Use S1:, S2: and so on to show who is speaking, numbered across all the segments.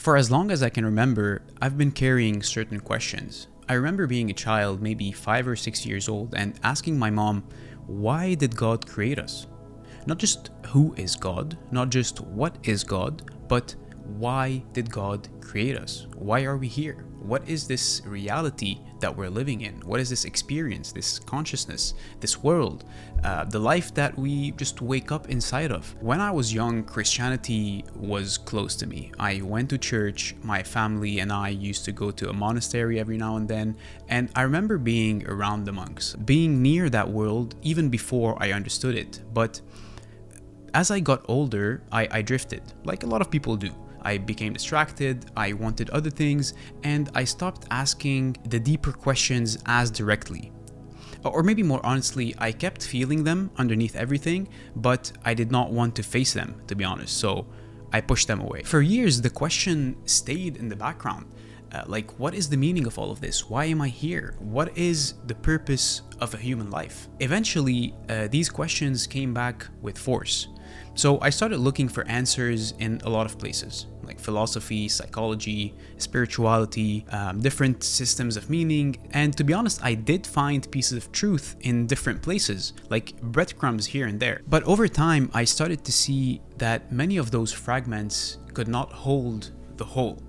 S1: For as long as I can remember, I've been carrying certain questions. I remember being a child, maybe 5 or 6 years old, and asking my mom, why did God create us? Not just who is God, not just what is God, but why did God create us? Why are we here? What is this reality that we're living in? What is this experience, this consciousness, this world, the life that we just wake up inside of? When I was young, Christianity was close to me. I went to church. My family and I used to go to a monastery every now and then. And I remember being around the monks, being near that world even before I understood it. But as I got older, I drifted, like a lot of people do. I became distracted, I wanted other things, and I stopped asking the deeper questions as directly. Or maybe more honestly, I kept feeling them underneath everything, but I did not want to face them, to be honest, so I pushed them away. For years, the question stayed in the background. Like, what is the meaning of all of this? Why am I here? What is the purpose of a human life? Eventually, these questions came back with force. So I started looking for answers in a lot of places, like philosophy, psychology, spirituality, different systems of meaning. And to be honest, I did find pieces of truth in different places, like breadcrumbs here and there. But over time, I started to see that many of those fragments could not hold the whole.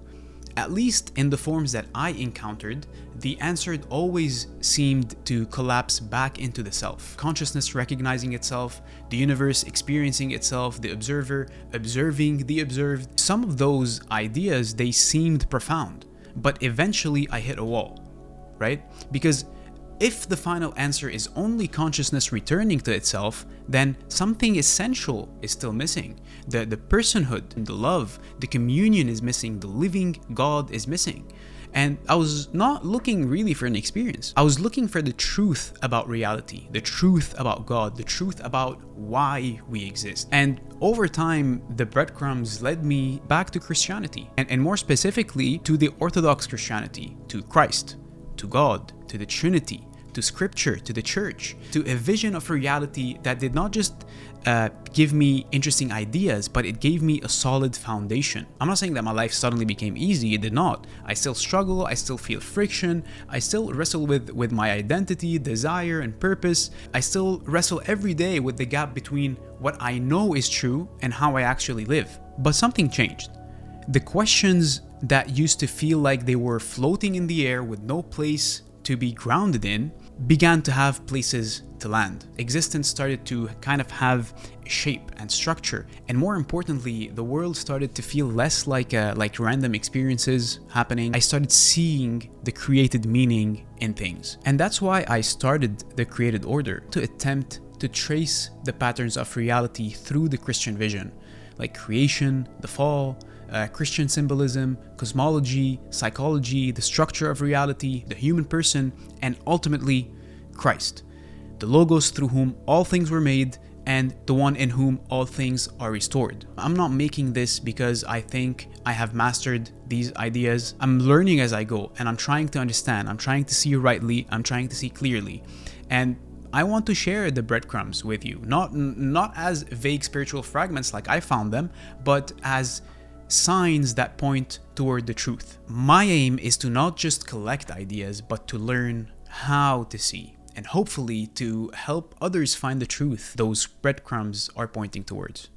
S1: At least in the forms that I encountered, the answer always seemed to collapse back into the self. Consciousness recognizing itself, the universe experiencing itself, the observer observing the observed. Some of those ideas, they seemed profound, but eventually I hit a wall, right? Because if the final answer is only consciousness returning to itself, then something essential is still missing. The personhood, the love, the communion is missing, the living God is missing. And I was not looking really for an experience. I was looking for the truth about reality, the truth about God, the truth about why we exist. And over time, the breadcrumbs led me back to Christianity, and more specifically to the Orthodox Christianity, to Christ, to God, to the Trinity, to scripture, to the church, to a vision of reality that did not just give me interesting ideas, but it gave me a solid foundation. I'm not saying that my life suddenly became easy, it did not. I still struggle, I still feel friction, I still wrestle with my identity, desire, and purpose. I still wrestle every day with the gap between what I know is true and how I actually live. But something changed. The questions that used to feel like they were floating in the air with no place to be grounded in began to have places to land. Existence started to kind of have shape and structure, and more importantly, the world started to feel less like random experiences happening. I started seeing the created meaning in things, and that's why I started the Created Order, to attempt to trace the patterns of reality through the Christian vision, like creation, the fall, Christian symbolism, cosmology, psychology, the structure of reality, the human person, and ultimately Christ, the Logos through whom all things were made and the one in whom all things are restored. I'm not making this because I think I have mastered these ideas. I'm learning as I go, and I'm trying to understand. I'm trying to see rightly. I'm trying to see clearly. And I want to share the breadcrumbs with you, not as vague spiritual fragments like I found them, but as signs that point toward the truth. My aim is to not just collect ideas, but to learn how to see, and hopefully to help others find the truth those breadcrumbs are pointing towards.